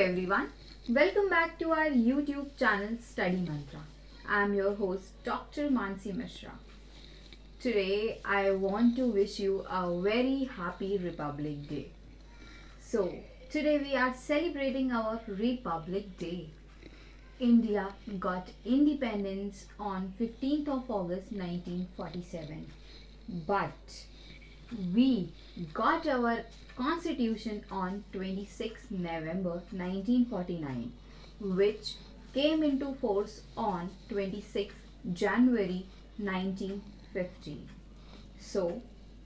everyone, welcome back to our YouTube channel Study Mantra. I am your host Dr. Mansi Mishra. Today I want to wish you a very happy Republic Day. So today we are celebrating our Republic Day. India got independence on 15th of August 1947, but we got our Constitution on 26 November 1949, which came into force on 26 January 1950. So,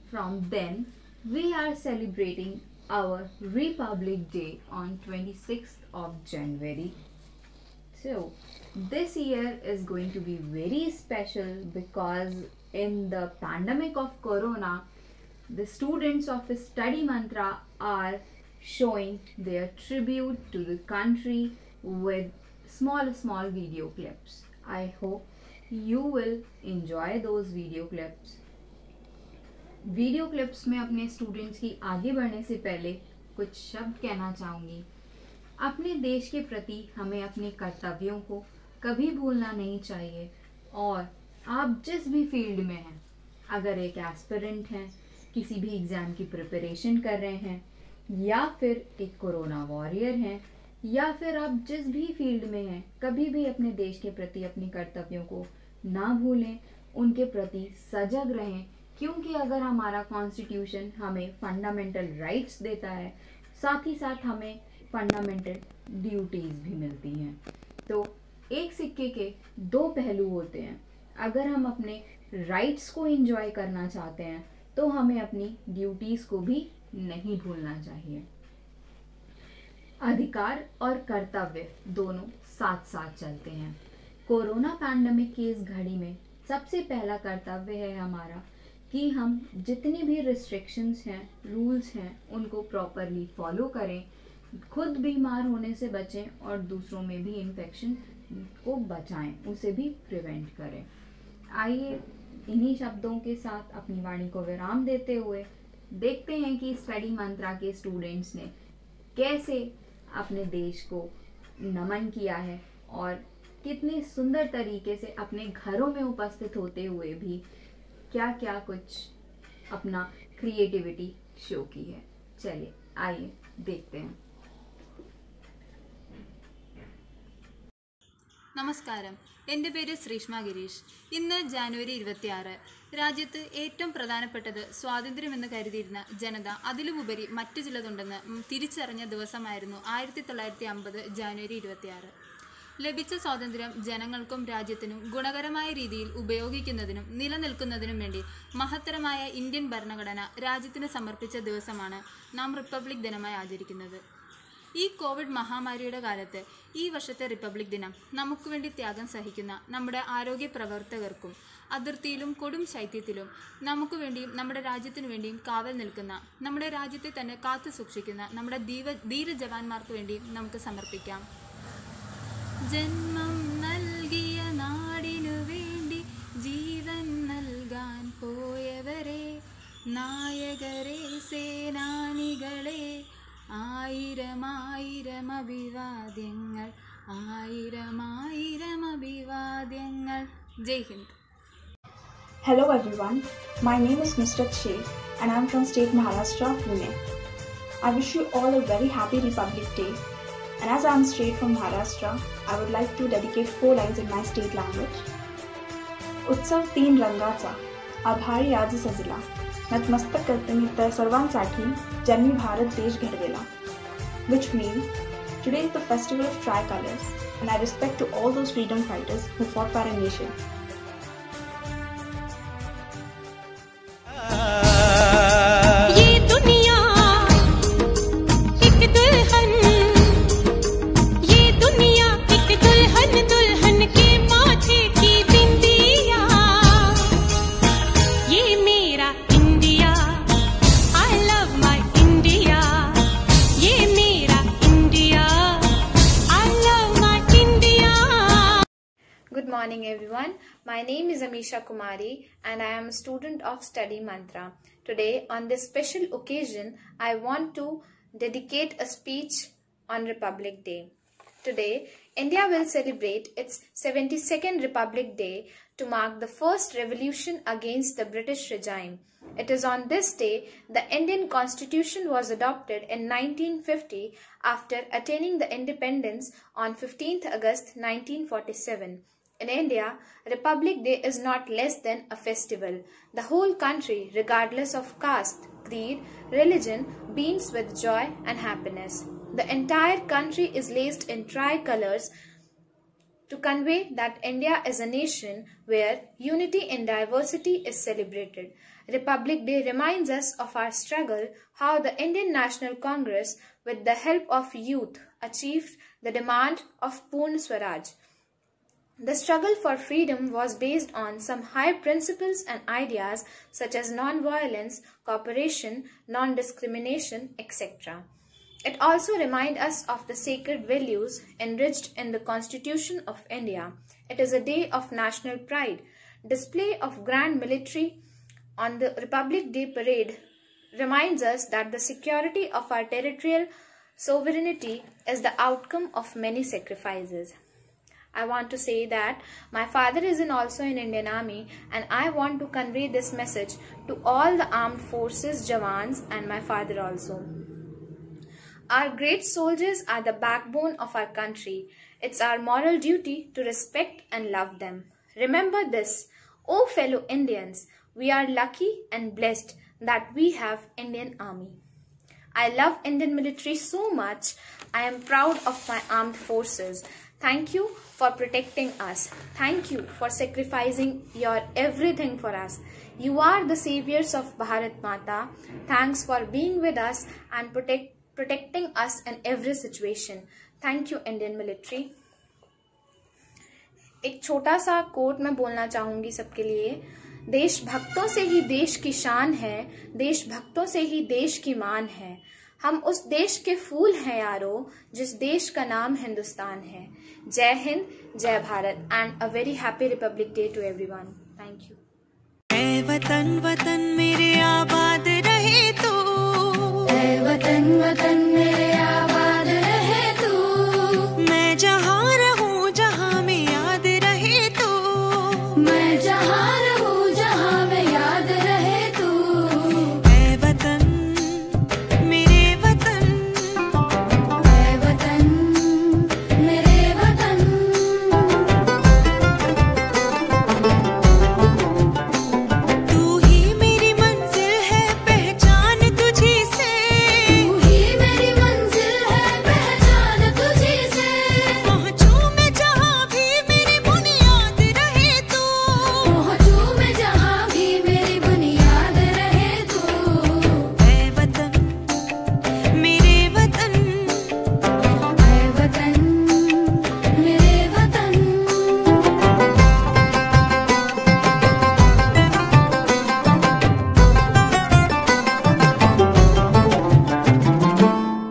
from then, we are celebrating our Republic Day on 26th of January. So, this year is going to be very special because in the pandemic of Corona, the students of Study Mantra are showing their tribute to the country with small video clips. I hope you will enjoy those video clips. Video clips में अपने students की आगे बढ़ने से पहले कुछ शब्द कहना चाहूँगी। अपने देश के प्रति हमें अपने कर्तव्यों को कभी भूलना नहीं चाहिए और आप जिस भी फील्ड में हैं, अगर एक एस्पिरेंट हैं, किसी भी एग्ज़ाम की प्रिपरेशन कर रहे हैं या फिर एक कोरोना वॉरियर हैं या फिर आप जिस भी फील्ड में हैं, कभी भी अपने देश के प्रति अपने कर्तव्यों को ना भूलें, उनके प्रति सजग रहें, क्योंकि अगर हमारा कॉन्स्टिट्यूशन हमें फंडामेंटल राइट्स देता है, साथ ही साथ हमें फंडामेंटल ड्यूटीज़ भी मिलती हैं। तो एक सिक्के के दो पहलू होते हैं। अगर हम अपने राइट्स को एंजॉय करना चाहते हैं तो हमें अपनी ड्यूटीज़ को भी नहीं भूलना चाहिए। अधिकार और कर्तव्य दोनों साथ साथ चलते हैं। कोरोना पैंडेमिक की इस घड़ी में सबसे पहला कर्तव्य है हमारा कि हम जितनी भी रिस्ट्रिक्शंस हैं, रूल्स हैं, उनको प्रॉपरली फॉलो करें, खुद बीमार होने से बचें और दूसरों में भी इन्फेक्शन को बचाएं, उसे भी प्रिवेंट करें। आइए इन्हीं शब्दों के साथ अपनी वाणी को विराम देते हुए देखते हैं कि स्टडी मंत्रा के स्टूडेंट्स ने कैसे अपने देश को नमन किया है और कितने सुंदर तरीके से अपने घरों में उपस्थित होते हुए भी क्या क्या कुछ अपना क्रिएटिविटी शो की है। चलिए आइए देखते हैं। നമസ്കാരം, എൻ്റെ പേര് ശ്രീഷ്മ ഗിരീഷ്. ഇന്ന് ജാനുവരി 26. രാജ്യത്ത് ഏറ്റവും പ്രധാനപ്പെട്ടത് സ്വാതന്ത്ര്യമെന്ന് കരുതിയിരുന്ന ജനത അതിലുമുപരി മറ്റു ചിലതുണ്ടെന്ന് തിരിച്ചറിഞ്ഞ ദിവസമായിരുന്നു 1950 ജാനുവരി 26. ലഭിച്ച സ്വാതന്ത്ര്യം ജനങ്ങൾക്കും രാജ്യത്തിനും ഗുണകരമായ രീതിയിൽ ഉപയോഗിക്കുന്നതിനും നിലനിൽക്കുന്നതിനും വേണ്ടി മഹത്തരമായ ഇന്ത്യൻ ഭരണഘടന രാജ്യത്തിന് സമർപ്പിച്ച ദിവസമാണ് നാം റിപ്പബ്ലിക് ദിനമായി ആചരിക്കുന്നത്. ഈ കോവിഡ് മഹാമാരിയുടെ കാലത്ത് ഈ വർഷത്തെ റിപ്പബ്ലിക് ദിനം നമുക്ക് വേണ്ടി ത്യാഗം സഹിക്കുന്ന നമ്മുടെ ആരോഗ്യ പ്രവർത്തകർക്കും അതിർത്തിയിലും കൊടും ശൈത്യത്തിലും നമുക്ക് വേണ്ടിയും നമ്മുടെ രാജ്യത്തിനു വേണ്ടിയും കാവൽ നിൽക്കുന്ന, നമ്മുടെ രാജ്യത്തെ തന്നെ കാത്തു സൂക്ഷിക്കുന്ന നമ്മുടെ ധീര ജവാന്മാർക്ക് വേണ്ടിയും നമുക്ക് സമർപ്പിക്കാം. ജന്മം നൽകിയ നാടിനു വേണ്ടി ജീവൻ നൽകാൻ പോയവരെ, നായകരെ, സേനാനികളെ, ആയിരം ആയിരം അഭിവാദ്യങ്ങൾ, ആയിരം ആയിരം അഭിവാദ്യങ്ങൾ. ജയ് Hind. Hello everyone, my name is Nusrat Sheikh and I am from State Maharashtra, Pune. I wish you all a very happy Republic Day, and as I am straight from Maharashtra, I would like to dedicate 4 lines in my state language. उत्सव 3 रंगाचा, आभाळी आज सजला, नतमस्तक करते मी त्या सर्वांसाठी ज्यांनी भारत देश घडविला. Which means today is the festival of tricolors, and I respect to all those freedom fighters who fought for our nation. Good morning everyone. My name is Amisha Kumari and I am a student of Study Mantra. Today on this special occasion I want to dedicate a speech on Republic Day. Today, India will celebrate its 72nd Republic Day to mark the first revolution against the British regime. It is on this day the Indian Constitution was adopted in 1950 after attaining the independence on 15th August 1947. In India, Republic Day is not less than a festival. The whole country, regardless of caste, creed, religion, beams with joy and happiness. The entire country is laced in tricolors to convey that India is a nation where unity in diversity is celebrated. Republic Day reminds us of our struggle, how the Indian National Congress, with the help of youth, achieved the demand of Purna Swaraj. The struggle for freedom was based on some high principles and ideas such as non-violence, cooperation, non-discrimination, etc. It also reminds us of the sacred values enriched in the Constitution of India. It is a day of national pride. Display of grand military on the Republic Day parade reminds us that the security of our territorial sovereignty is the outcome of many sacrifices. I want to say that my father is also in Indian Army, and I want to convey this message to all the armed forces Jawans and my father also. Our great soldiers are the backbone of our country. It's our moral duty to respect and love them. Remember this, O fellow Indians, we are lucky and blessed that we have Indian Army. I love Indian military so much. I am proud of my armed forces. Thank you for protecting us. Thank you for sacrificing your everything for us. You are the saviors of Bharat Mata. Thanks for being with us and protecting us in every situation. Thank you, Indian military. एक छोटा सा coat मैं बोलना चाहूंगी सबके लिए। देशभक्तों से ही देश की शान है, देशभक्तों से ही देश की मान है। हम उस देश के फूल हैं यारो, जिस देश का नाम हिंदुस्तान है। Jai Hind, Jai Bharat, and a very happy republic day to everyone. Thank you. ऐ वतन वतन मेरे आबाद रहे तू, ऐ वतन वतन मेरे आबाद रहे तू। मैं जहाँ रहूँ जहाँ में याद रहे तू, मैं जहाँ रहूँ जहाँ में याद रहे तू। ऐ वतन मेरे वतन, ऐ वतन मेरे वतन। तू ही मेरी मंजिल है, पहचान तुझी से, तू ही मेरी मंजिल है, पहचान तुझी से। पहुँचूं मैं जहाँ भी मेरी बुनियाद रहे तू, पहुँचूं मैं जहाँ भी मेरी बुनियाद रहे तू। ऐ वतन मेरे वतन, ऐ वतन मेरे वतन।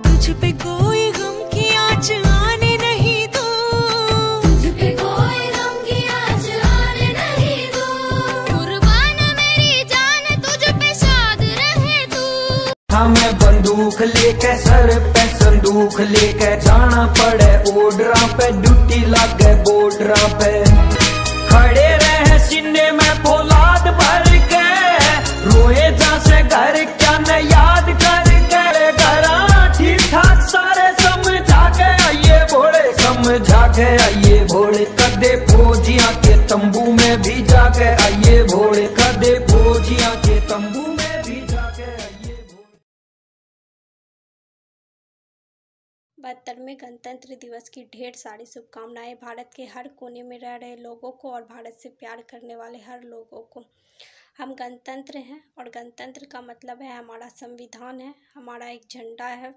तुझ पे कोई गम की आँच आने नहीं दूँ, तुझ पे कोई गम की आँच आने नहीं दूँ। कुर्बान मेरी जान तुझ पे शाद रहे तू। हमें बंदूक लेके सर पे संदूक लेके जाना पड़े ओडरा पे, ड्यूटी लागे बॉर्डरा पे। खड़े रहे सीने में फौलाद भर के, रोए जैसे घर क्या न याद करके। घरा ठीक ठाक सारे समझा के आइए भोले, समझा के आइए भोले। कदे फौजियां के तंबू में भी जाके आइए भोले, कदे फौजियां के तंबू में भी जाके आइए भोले। 72वें गणतंत्र दिवस की ढेर सारी शुभकामनाएं भारत के हर कोने में रह रहे लोगों को और भारत से प्यार करने वाले हर लोगों को। हम गणतंत्र हैं और गणतंत्र का मतलब है हमारा संविधान है, हमारा एक झंडा है,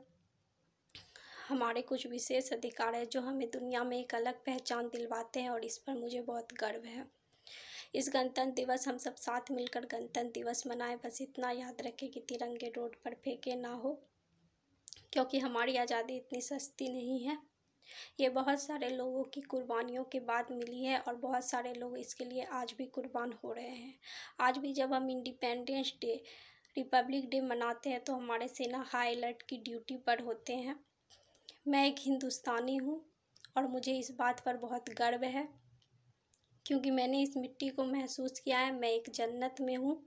हमारे कुछ विशेष अधिकार है जो हमें दुनिया में एक अलग पहचान दिलवाते हैं और इस पर मुझे बहुत गर्व है। इस गणतंत्र दिवस हम सब साथ मिलकर गणतंत्र दिवस मनाएं। बस इतना याद रखें कि तिरंगे रोड पर फेंके ना हो, क्योंकि हमारी आज़ादी इतनी सस्ती नहीं है। ये बहुत सारे लोगों की कुर्बानियों के बाद मिली है और बहुत सारे लोग इसके लिए आज भी कुर्बान हो रहे हैं। आज भी जब हम इंडिपेंडेंस डे, रिपब्लिक डे मनाते हैं तो हमारे सेना हाई अलर्ट की ड्यूटी पर होते हैं। मैं एक हिंदुस्तानी हूँ और मुझे इस बात पर बहुत गर्व है क्योंकि मैंने इस मिट्टी को महसूस किया है। मैं एक जन्नत में हूँ।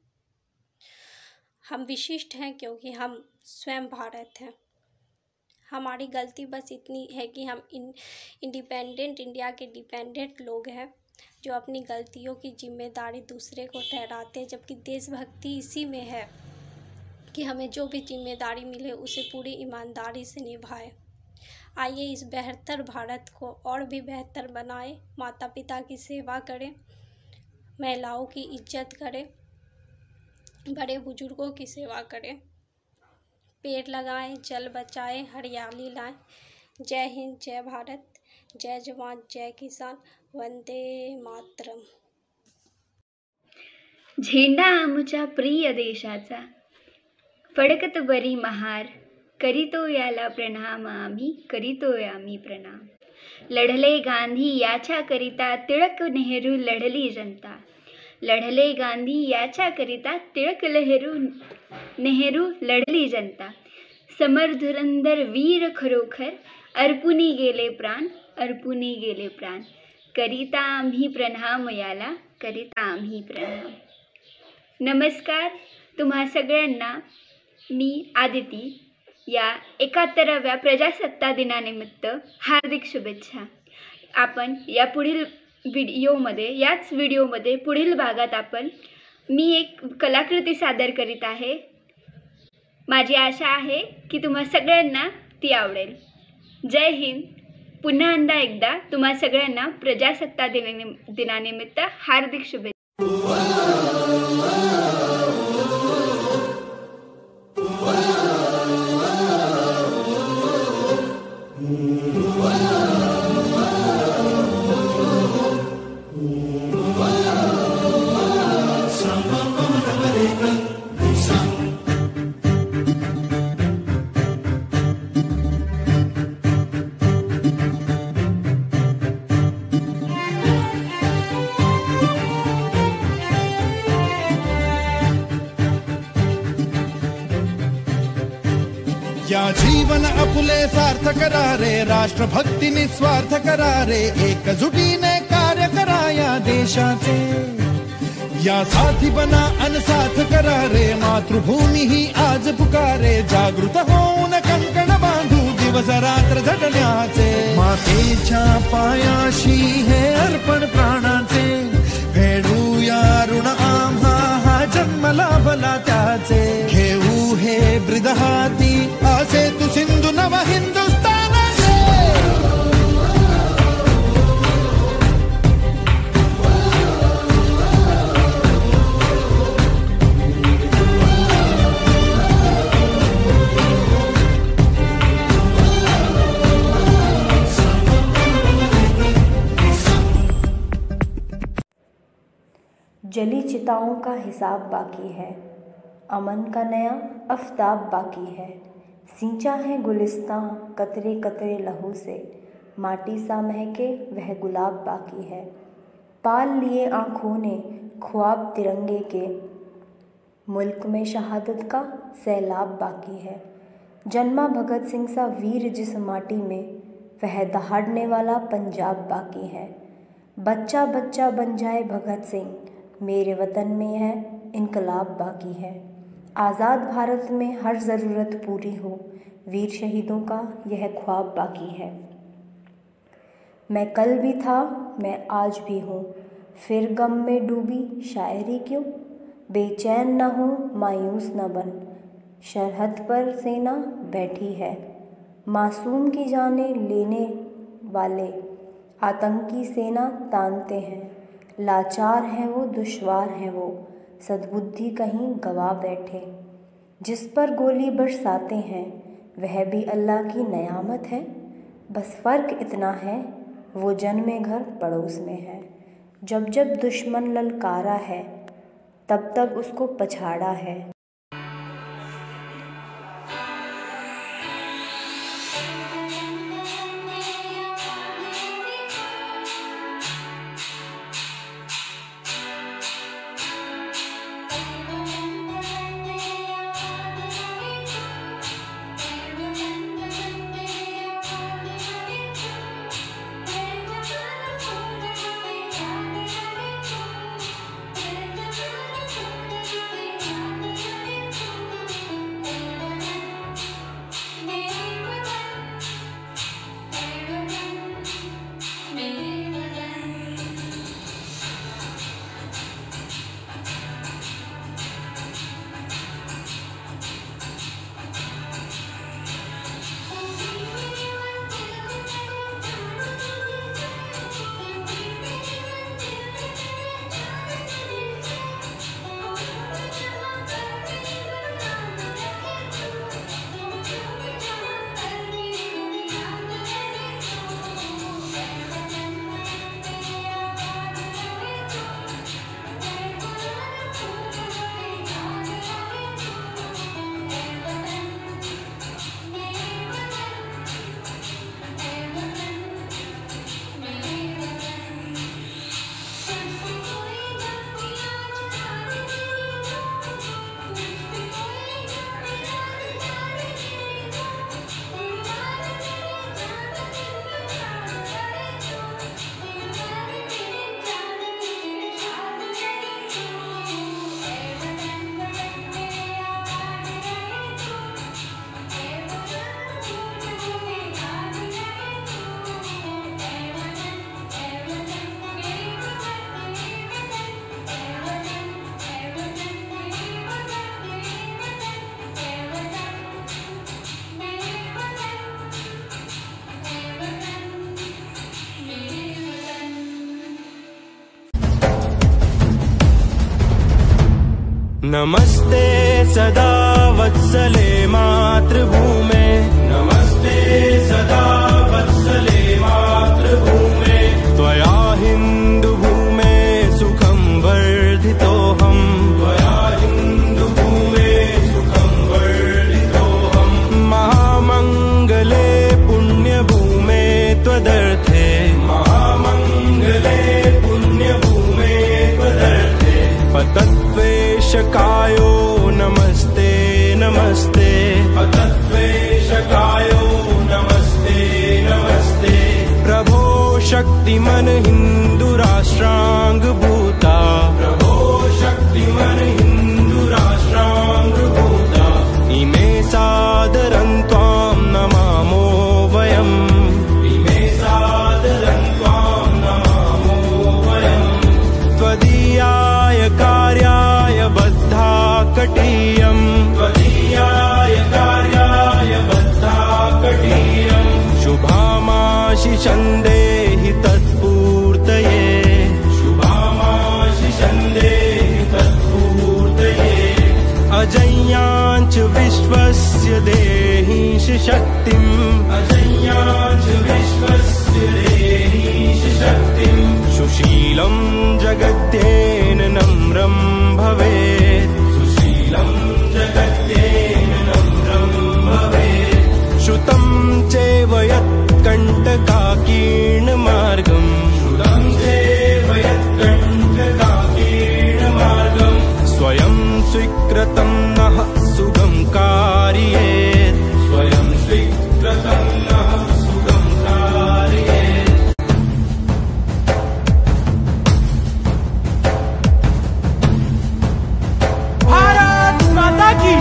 हम विशिष्ट हैं क्योंकि हम स्वयं भारत हैं। हमारी गलती बस इतनी है कि हम इंडिपेंडेंट इंडिया के डिपेंडेंट लोग हैं जो अपनी गलतियों की जिम्मेदारी दूसरे को ठहराते हैं, जबकि देशभक्ति इसी में है कि हमें जो भी जिम्मेदारी मिले उसे पूरी ईमानदारी से निभाएं। आइए इस बेहतर भारत को और भी बेहतर बनाएं। माता पिता की सेवा करें, महिलाओं की इज्जत करें, बड़े बुजुर्गों की सेवा करें, पेड़ लगाएं, जल बचाएं, हरियाली लाएं। जय हिंद, जय भारत, जय जवान, जय किसान, वंदे मातरम। झेंडा आमुच्या प्रिय देशाचा फडकत बरी महार, करीतो याला प्रणाम आम्ही, करीतो आम्ही प्रणाम। लढले गांधी याच्या करिता, टिळक नेहरू लढली जनता। लढले गांधी याच्या करिता, टिळक नेहरू लढली जनता। समर धुरंधर वीर खरोखर, अर्पुनी गेले प्राण, अर्पुनी गेले प्राण। करिता आम्ही प्रणाम याला, करिता आम्ही प्रणाम। नमस्कार तुम्हा सगळ्यांना, मी आदिती या 71व्या प्रजासत्ताक दिनानिमित्त हार्दिक शुभेच्छा। आपण या पुढील याच व्हिडिओमध्ये पुढील भागात मी एक कलाकृती सादर करीत आहे। माझी आशा आहे की तुम्हा सगळ्यांना ती आवडेल। जय हिंद। पुन्हा एकदा तुम्हा सगळ्यांना प्रजासत्ताक दिनानिमित्त हार्दिक शुभेच्छा। या जीवन आपुले सार्थ करा रे, राष्ट्रभक्ती निस्वार्थ करा रे, एकजुटीने कार्य करा या देशाचे। या साथी बना अनसाथ करा रे, मातृभूमी ही आज पुकारे। जागृत होऊन कंकण बांधू दिवस रात्र झटण्याचे। मातेच्या पायाशी हे अर्पण प्राणाचे, फेडूया ऋण आम्हा हा जन्म लाभला त्याचे। घेऊ हे ब्रिद हाती आसे तू सिंधू नव हिंदुस्तानाचे। जली चिताओं का हिसाब बाकी है, अमन का नया आफ्ताब बाकी है। सींचा है गुलिस्तां कतरे कतरे लहू से, माटी सा महके वह गुलाब बाकी है। पाल लिए आँखों ने ख्वाब तिरंगे के, मुल्क में शहादत का सैलाब बाकी है। जन्मा भगत सिंह सा वीर जिस माटी में, वह दहाड़ने वाला पंजाब बाकी है। बच्चा बच्चा बन जाए भगत सिंह, मेरे वतन में है इनकलाब बाकी है। आज़ाद भारत में हर ज़रूरत पूरी हो, वीर शहीदों का यह ख्वाब बाकी है। मैं कल भी था, मैं आज भी हूँ, फिर गम में डूबी शायरी क्यों। बेचैन न हो, मायूस न बन, सरहद पर सेना बैठी है। मासूम की जाने लेने वाले आतंकी सेना तानते हैं। लाचार हैं वो, दुश्वार हैं वो, सद्बुद्धि कहीं गवा बैठे। जिस पर गोली बरसाते हैं, वह भी अल्लाह की नयामत है। बस फ़र्क इतना है, वो जन्मे घर पड़ोस में है। जब जब दुश्मन ललकारा है, तब तब उसको पछाड़ा है। नमस्ते सदा वत्सले मातृभूमे, नमस्ते सदा वत्सले मातृभूमे, त्वया हिन्दुभूमे सुखं वर्धितोऽहम्, त्वया हिन्दुभूमे सुखं वर्धितोऽहम्, महामङ्गले पुण्यभूमे त्वदर्थे, महामङ्गले पुण्यभूमे त्वदर्थे, पतत्वेशकायो नमस्ते नमस्ते, पतत्वेशकायो नमस्ते नमस्ते, प्रभो शक्तिमन हिन्दुराष्ट्राङ्गभूता, प्रभो शक्तिमन हिन्दुराष्ट्राङ्गभूता, इमे सादरं त्वां नमामो वयम्, इमे सादरं त्वां नमामो वयम्, त्वदीयाय कार्याय बद्धा कटीयम्, त्वदीयाय कार्याय बद्धा कटीयम्, शुभामाशिषं देहि तत्पूर्तये, शुभामाशिषं देहि तत्पूर्तये, अजय्याञ्च विश्वस्य देहीश शक्तिम्, अजय्याञ्च विश्वस्य देहीश शक्तिम्, सुशीलं जगत्येन नम्रं भवेत्, सुशीलं जगत्येन नम्रं भवेत्, श्रुतं चैव यत्कण्टकाकीर्णमार्गम्, श्रुतं चैव यत्कण्टकाकीर्णमार्गम्, स्वयं स्वीकृतं नः सुगं कारयेत्, स्वयं स्वीकृतं नः सुगं कारयेत्। भारत माता की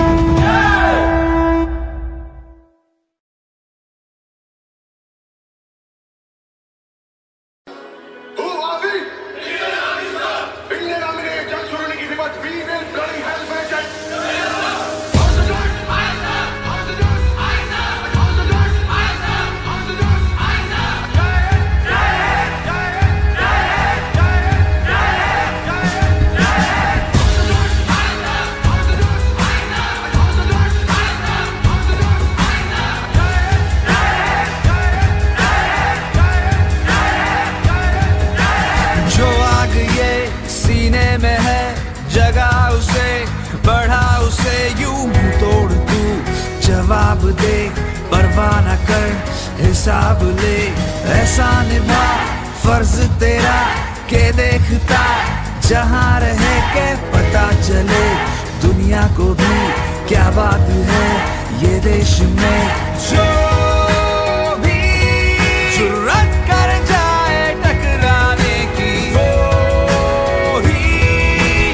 बढ़ा उसे यूं तोड़ तू, जवाब दे परवाह न कर हिसाब ले, ऐसा निभा फर्ज तेरा के देखता जहाँ रहे के पता चले दुनिया को भी क्या बात है ये देश में, जो भी जुर्रत कर जाए टकराने की वो ही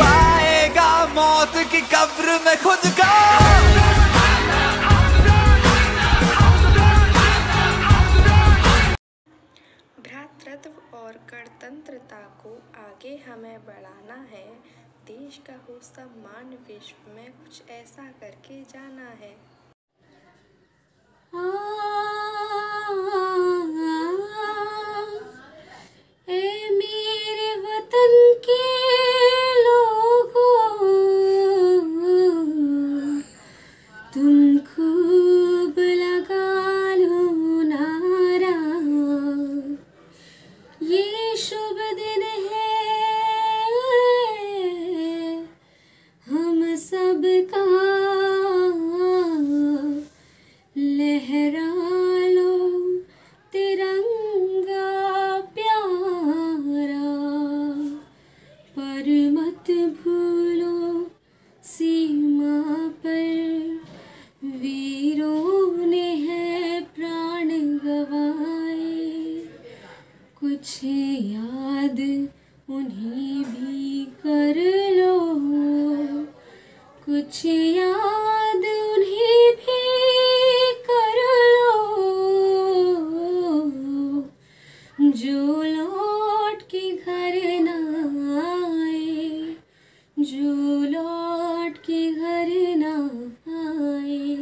पाएगा मौत की कब्र में खुद का। भ्रातृत्व और गणतंत्रता को आगे हमें बढ़ाना है, देश का हो सम्मान विश्व में कुछ ऐसा करके जाना है। ए मेरे वतन के लोगों, तुम खूब लगा लो नारा, ये शुभ दिन है हम सबका, लहरा लो तिरंगा प्यारा, पर मत भूलो सीमा पर वीरों ने है प्राण गवाए, कुछ याद उन्हें भी कर लो, कुछ याद उन्हें भी कर लो, जो लौट के घर न आए, जो लौट के घर न आए।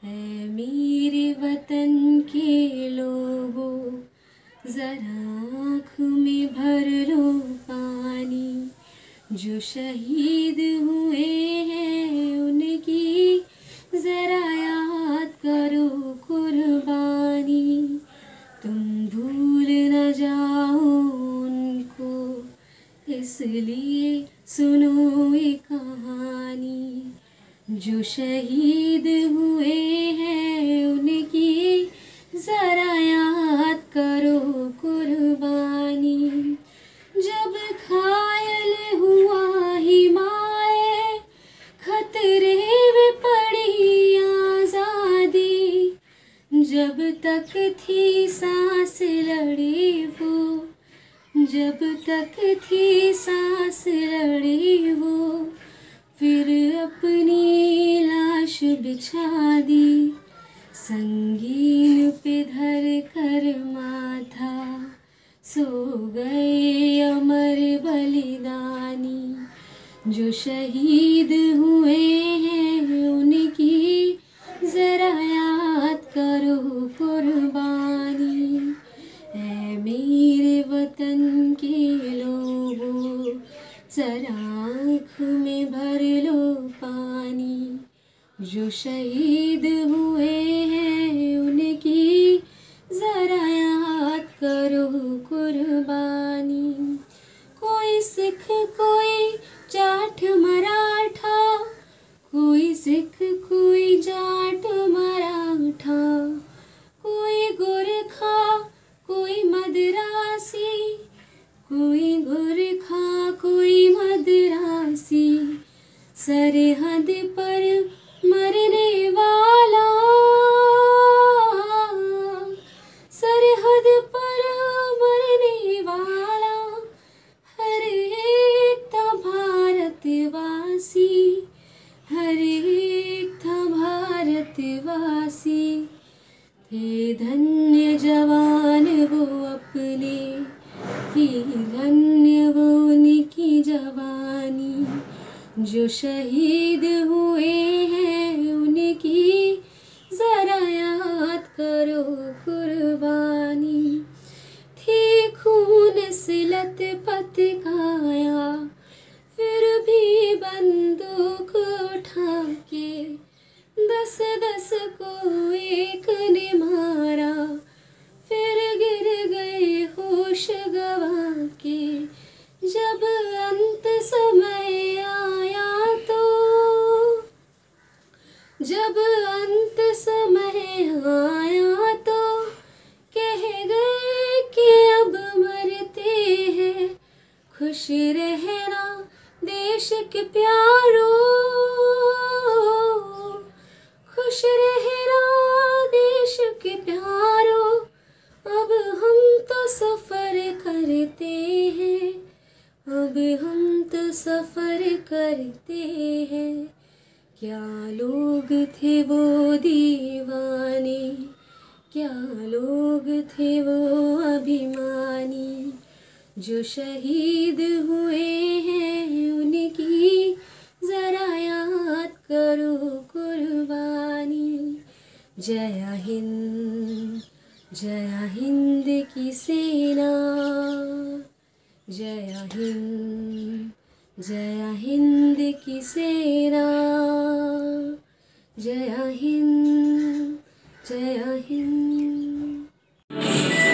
ऐ मेरे वतन के लोगों, जरा आँख में भर लो पानी, जो शहीद हुए इसलिए सुनो ये कहानी, जो शहीद हुए हैं उनकी ज़रा याद करो कुर्बानी। जब घायल हुआ हिमालय, खतरे में पड़ी आज़ादी, जब तक थी सांस लड़ी वो, जब तक थी सांस लड़ी वो, फिर अपनी लाश बिछा दी, संगीन पे धर कर माथा, सो गए अमर बलिदानी। जो शहीद हुए हैं उनकी ज़रा याद करो कुर्बानी। ऐ मेरे वतन के लोगों, ज़रा आँख में भर लो पानी। जो शहीद हुए हैं उनकी ज़रा याद करो कुर्बानी। कोई सिख कोई जाट मराठा, कोई सिख कोई जाट मराठा, कोई गोरखा कोई मद्रासी, कोई गोरखा कोई मद्रासी, सरहद पर मरने वाला, सरहद पर मरने वाला, हर एक था भारतवासी, हर एक था भारतवासी। थे धन्य जवान वो अपने, थी धन्य वो उनकी जवानी। जो शहीद हुए हैं उनकी ज़रा याद करो कुर्बानी। थी खून से लथपथ काया, फिर भी बंदूक उठा के 10-10 को एक ने मारा, फिर गिर गए होश गवा के। जब अंत समय आया तो, जब अंत समय आया तो कह गए कि अब मरते हैं। खुश रहना देश के प्यारो, खुश रहना देश के प्यारो, अब हम तो सफ़र करते हैं, अब हम तो सफ़र करते हैं। क्या लोग थे वो दीवाने, क्या लोग थे वो अभिमानी। जो शहीद हुए हैं उनकी ज़रा याद करो कुर्बानी। जय हिंद की सेना, जय हिंद की सेना, जय हिंद, जय Hind. Yeah.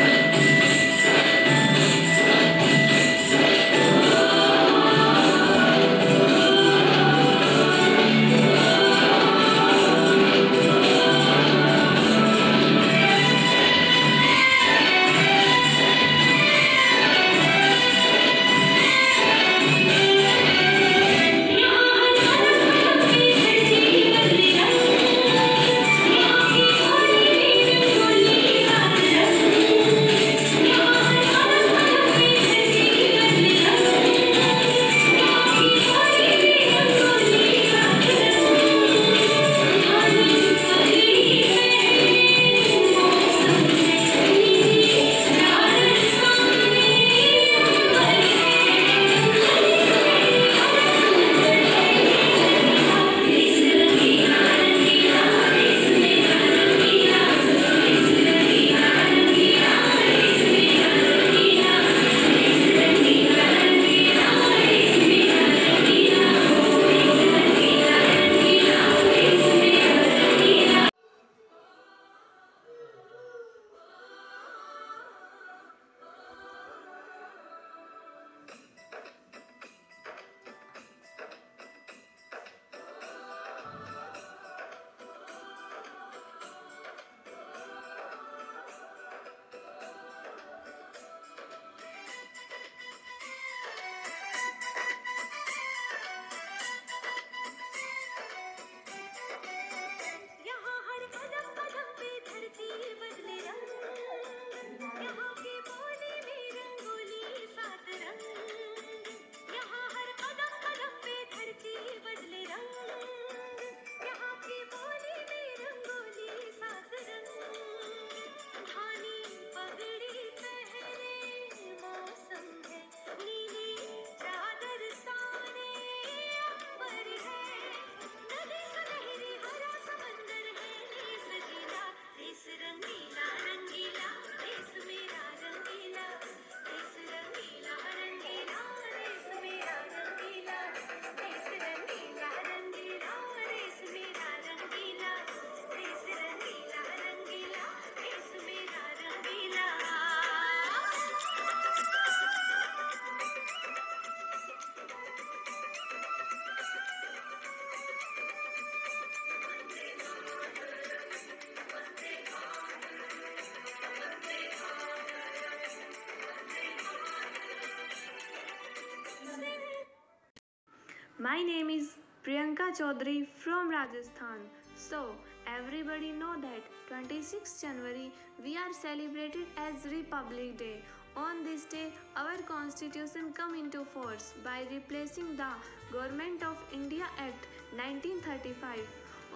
My name is Priyanka Chaudhary from Rajasthan. So, everybody know that 26 January we are celebrated as Republic Day. On this day, our constitution come into force by replacing the Government of India Act 1935.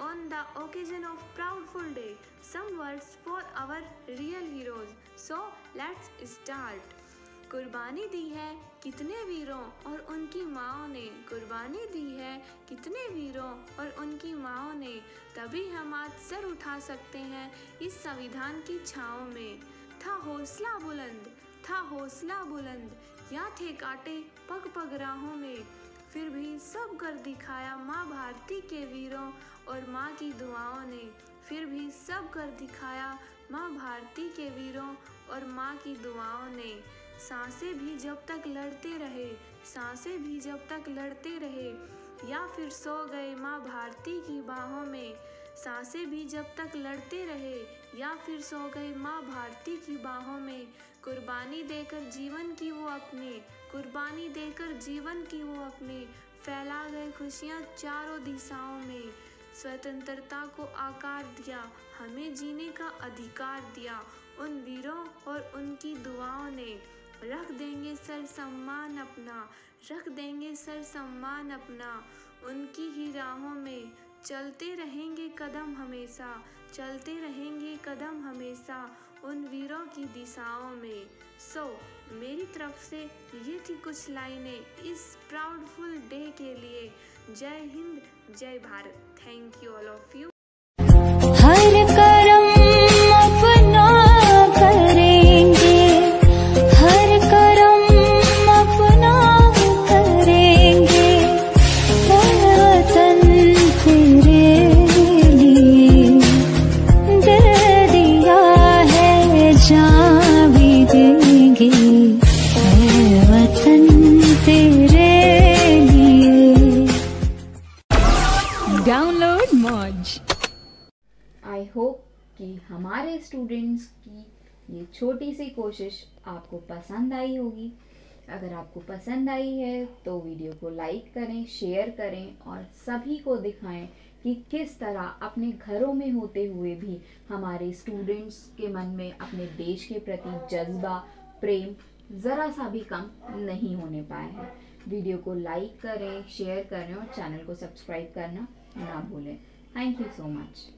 On the occasion of proudful day, some words for our real heroes. So, let's start. कुर्बानी दी है कितने वीरों और उनकी माँओं ने, कुर्बानी दी है कितने वीरों और उनकी माँओं ने, तभी हम आज सर उठा सकते हैं इस संविधान की छाँव में। था हौसला बुलंद, था हौसला बुलंद, या थे कांटे पग पग राहों में, फिर भी सब कर दिखाया माँ भारती के वीरों और माँ की दुआओं ने, फिर भी सब कर दिखाया माँ भारती के वीरों और माँ की दुआओं ने। सांसें भी जब तक लड़ते रहे, सांसें भी जब तक लड़ते रहे, या फिर सो गए माँ भारती की बाहों में, सांसें भी जब तक लड़ते रहे, या फिर सो गए माँ भारती की बाहों में। कुर्बानी देकर जीवन की वो अपने, कुर्बानी देकर जीवन की वो अपने, फैला गए खुशियाँ चारों दिशाओं में। स्वतंत्रता को आकार दिया, हमें जीने का अधिकार दिया, उन वीरों और उनकी दुआओं ने। रख देंगे सर सम्मान अपना, रख देंगे सर सम्मान अपना, उनकी ही राहों में चलते रहेंगे कदम हमेशा, चलते रहेंगे कदम हमेशा, उन वीरों की दिशाओं में। सो मेरी तरफ से ये थी कुछ लाइनें इस प्राउडफुल डे के लिए। Jai Hind, Jai Bharat. Thank you all of you. हर करम अपना करेंगे, हर करम अपना करेंगे, वतन तेरे लिए दे दिया है, जान भी देंगे, वतन तेरे लिए। डाउनलोड मौज। आई होप कि हमारे स्टूडेंट्स की ये छोटी सी कोशिश आपको पसंद आई होगी। अगर आपको पसंद आई है तो वीडियो को लाइक करें, शेयर करें और सभी को दिखाएं कि किस तरह अपने घरों में होते हुए भी हमारे स्टूडेंट्स के मन में अपने देश के प्रति जज्बा, प्रेम ज़रा सा भी कम नहीं होने पाया है। वीडियो को लाइक करें, शेयर करें और चैनल को सब्सक्राइब करना ना भूलें। Thank you so much.